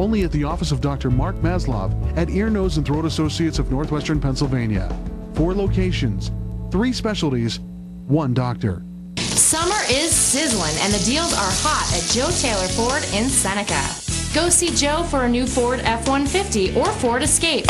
only at the office of Dr. Mark Maslov at Ear, Nose, and Throat Associates of Northwestern Pennsylvania. 4 locations, 3 specialties, 1 doctor. Summer is sizzling and the deals are hot at Joe Taylor Ford in Seneca. Go see Joe for a new Ford F-150 or Ford Escape.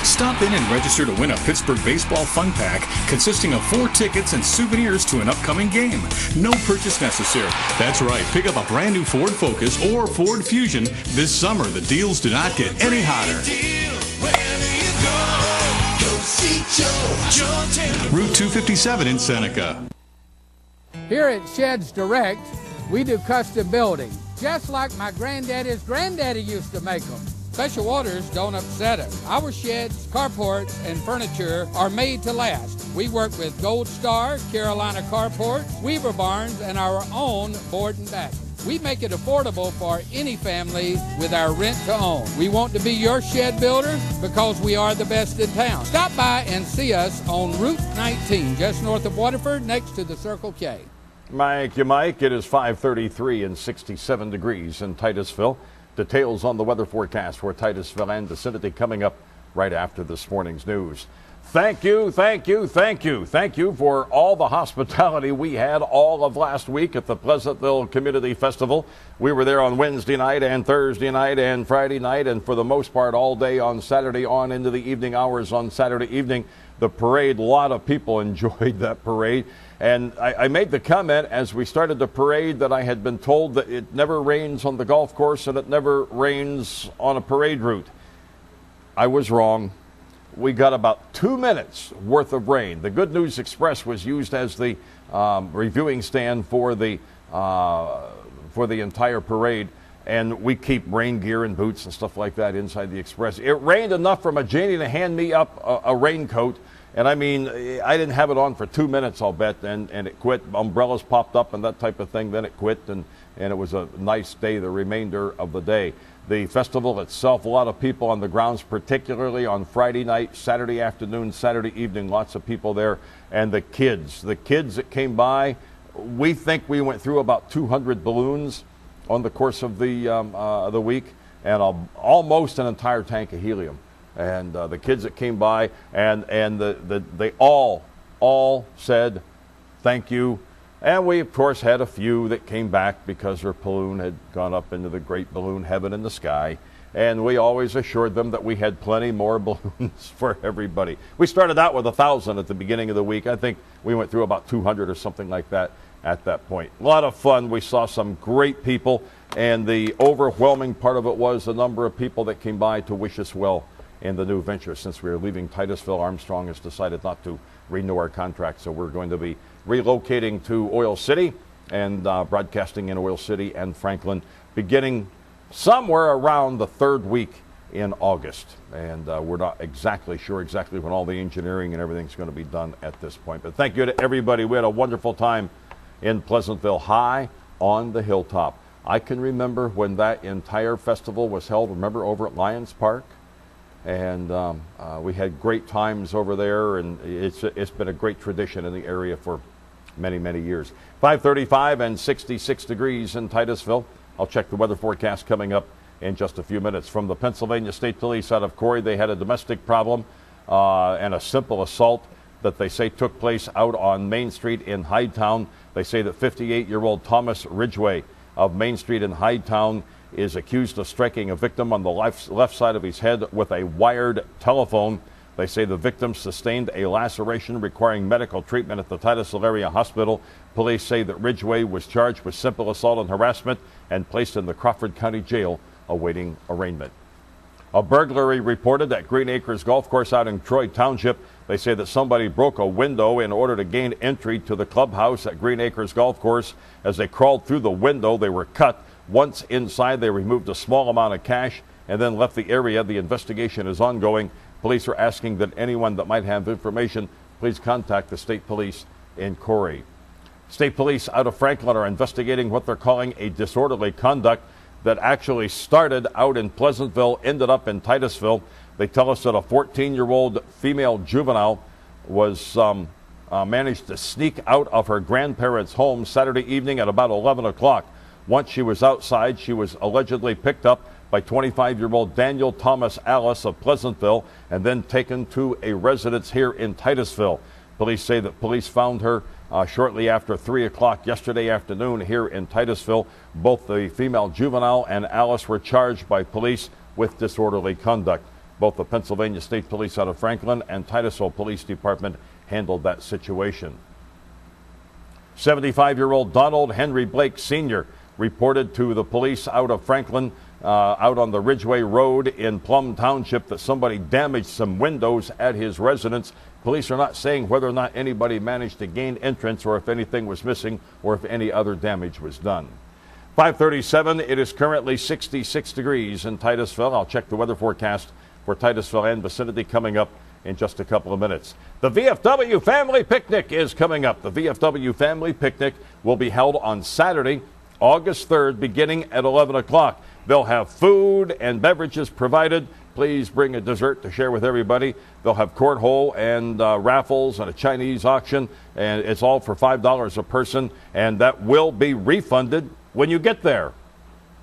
Stop in and register to win a Pittsburgh Baseball Fun Pack consisting of 4 tickets and souvenirs to an upcoming game. No purchase necessary. That's right, pick up a brand new Ford Focus or Ford Fusion this summer. The deals do not get any hotter. Route 257 in Seneca. Here at Sheds Direct, we do custom building, just like my granddaddy's granddaddy used to make them. Special orders don't upset us. Our sheds, carports, and furniture are made to last. We work with Gold Star, Carolina Carports, Weaver Barnes, and our own board and batten. We make it affordable for any family with our rent to own. We want to be your shed builder because we are the best in town. Stop by and see us on Route 19, just north of Waterford, next to the Circle K. Mike, it is 5:33 and 67 degrees in Titusville. Details on the weather forecast for Titusville and vicinity coming up right after this morning's news. Thank you for all the hospitality we had all of last week at the Pleasantville Community Festival. We were there on Wednesday night and Thursday night and Friday night, and for the most part all day on Saturday on into the evening hours on Saturday evening. The parade, a lot of people enjoyed that parade. And I made the comment as we started the parade that I had been told that it never rains on the golf course and it never rains on a parade route. I was wrong. We got about 2 minutes worth of rain. The Good News Express was used as the reviewing stand for the entire parade. And we keep rain gear and boots and stuff like that inside the Express. It rained enough for my Janie to hand me up a raincoat. And I mean, I didn't have it on for 2 minutes, I'll bet, and it quit. Umbrellas popped up and that type of thing, then it quit, and it was a nice day, the remainder of the day. The festival itself, a lot of people on the grounds, particularly on Friday night, Saturday afternoon, Saturday evening, lots of people there. And the kids that came by, we think we went through about 200 balloons on the course of the week, and almost an entire tank of helium. And the kids that came by, and they all said thank you. And we, of course, had a few that came back because their balloon had gone up into the great balloon heaven in the sky. And we always assured them that we had plenty more balloons for everybody. We started out with 1,000 at the beginning of the week. I think we went through about 200 or something like that at that point. A lot of fun. We saw some great people, and the overwhelming part of it was the number of people that came by to wish us well in the new venture. Since we are leaving Titusville, Armstrong has decided not to renew our contract, so we're going to be relocating to Oil City and broadcasting in Oil City and Franklin beginning somewhere around the 3rd week in August. And we're not exactly sure when all the engineering and everything's going to be done at this point. But thank you to everybody. We had a wonderful time in Pleasantville, high on the hilltop. I can remember when that entire festival was held, remember, over at Lions Park? And we had great times over there, and it's been a great tradition in the area for many, many years. 5:35 and 66 degrees in Titusville. I'll check the weather forecast coming up in just a few minutes. From the Pennsylvania State Police out of Corey, they had a domestic problem and a simple assault that they say took place out on Main Street in Hydetown. They say that 58-year-old Thomas Ridgway of Main Street in Hydetown is accused of striking a victim on the left side of his head with a wired telephone. They say the victim sustained a laceration requiring medical treatment at the Titusville Area Hospital. Police say that Ridgway was charged with simple assault and harassment and placed in the Crawford County Jail awaiting arraignment. A burglary reported at Green Acres Golf Course out in Troy Township. They say that somebody broke a window in order to gain entry to the clubhouse at Green Acres Golf Course. As they crawled through the window, they were cut. Once inside, they removed a small amount of cash and then left the area. The investigation is ongoing. Police are asking that anyone that might have information, please contact the state police in Corey. State police out of Franklin are investigating what they're calling a disorderly conduct that actually started out in Pleasantville, ended up in Titusville. They tell us that a 14-year-old female juvenile was managed to sneak out of her grandparents' home Saturday evening at about 11 o'clock. Once she was outside, she was allegedly picked up by 25-year-old Daniel Thomas Alice of Pleasantville and then taken to a residence here in Titusville. Police say that police found her shortly after 3 o'clock yesterday afternoon here in Titusville. Both the female juvenile and Alice were charged by police with disorderly conduct. Both the Pennsylvania State Police out of Franklin and Titusville Police Department handled that situation. 75-year-old Donald Henry Blake Sr. reported to the police out of Franklin, out on the Ridgeway Road in Plum Township, that somebody damaged some windows at his residence. Police are not saying whether or not anybody managed to gain entrance or if anything was missing or if any other damage was done. 5:37, it is currently 66 degrees in Titusville. I'll check the weather forecast for Titusville and vicinity coming up in just a couple of minutes. The VFW Family Picnic is coming up. The VFW Family Picnic will be held on Saturday, August 3rd, beginning at 11 o'clock. They'll have food and beverages provided. Please bring a dessert to share with everybody. They'll have cornhole and raffles and a Chinese auction, and it's all for $5 a person, and that will be refunded when you get there.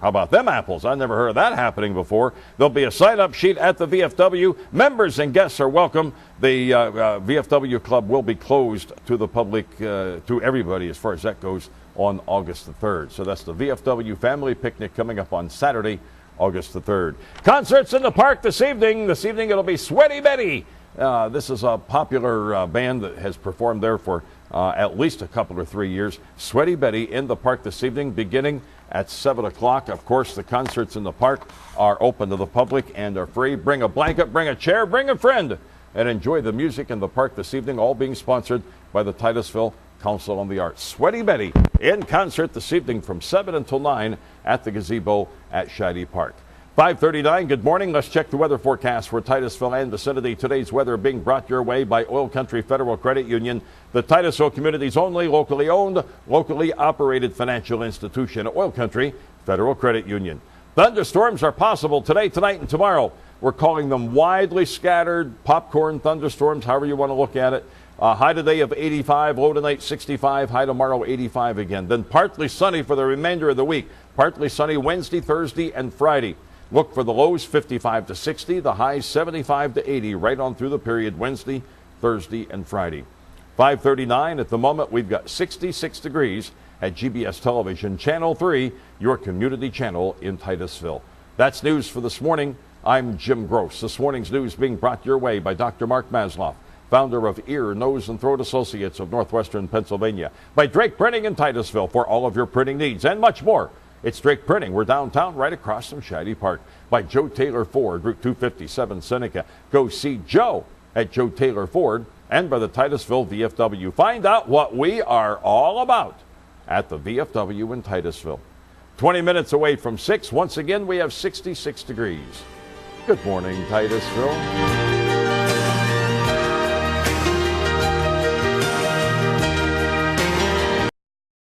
How about them apples? I've never heard of that happening before. There'll be a sign-up sheet at the VFW. Members and guests are welcome. The VFW Club will be closed to the public, to everybody as far as that goes, on August the 3rd. So that's the VFW Family Picnic coming up on Saturday, August the 3rd. Concerts in the park this evening. This evening it'll be Sweaty Betty. This is a popular band that has performed there for at least a couple or 3 years. Sweaty Betty in the park this evening beginning at 7 o'clock. Of course, the concerts in the park are open to the public and are free. Bring a blanket, bring a chair, bring a friend, and enjoy the music in the park this evening, all being sponsored by the Titusville Council on the Arts. Sweaty Betty in concert this evening from 7 until 9 at the gazebo at Shady Park. 5:39, good morning. Let's check the weather forecast for Titusville and vicinity. Today's weather being brought your way by Oil Country Federal Credit Union, the Titusville community's only locally owned, locally operated financial institution. Oil Country Federal Credit Union. Thunderstorms are possible today, tonight, and tomorrow. We're calling them widely scattered popcorn thunderstorms, however you want to look at it. High today of 85, low tonight 65, high tomorrow 85 again. Then partly sunny for the remainder of the week. Partly sunny Wednesday, Thursday, and Friday. Look for the lows 55 to 60, the highs 75 to 80, right on through the period Wednesday, Thursday, and Friday. 5:39 at the moment. We've got 66 degrees at GBS Television, Channel 3, your community channel in Titusville. That's news for this morning. I'm Jim Gross. This morning's news being brought your way by Dr. Mark Maslow, founder of Ear, Nose, and Throat Associates of Northwestern Pennsylvania. By Drake Printing in Titusville for all of your printing needs and much more. It's Drake Printing. We're downtown right across from Shady Park. By Joe Taylor Ford, Route 257 Seneca. Go see Joe at Joe Taylor Ford. And by the Titusville VFW. Find out what we are all about at the VFW in Titusville. 20 minutes away from 6. Once again, we have 66 degrees. Good morning, Titusville.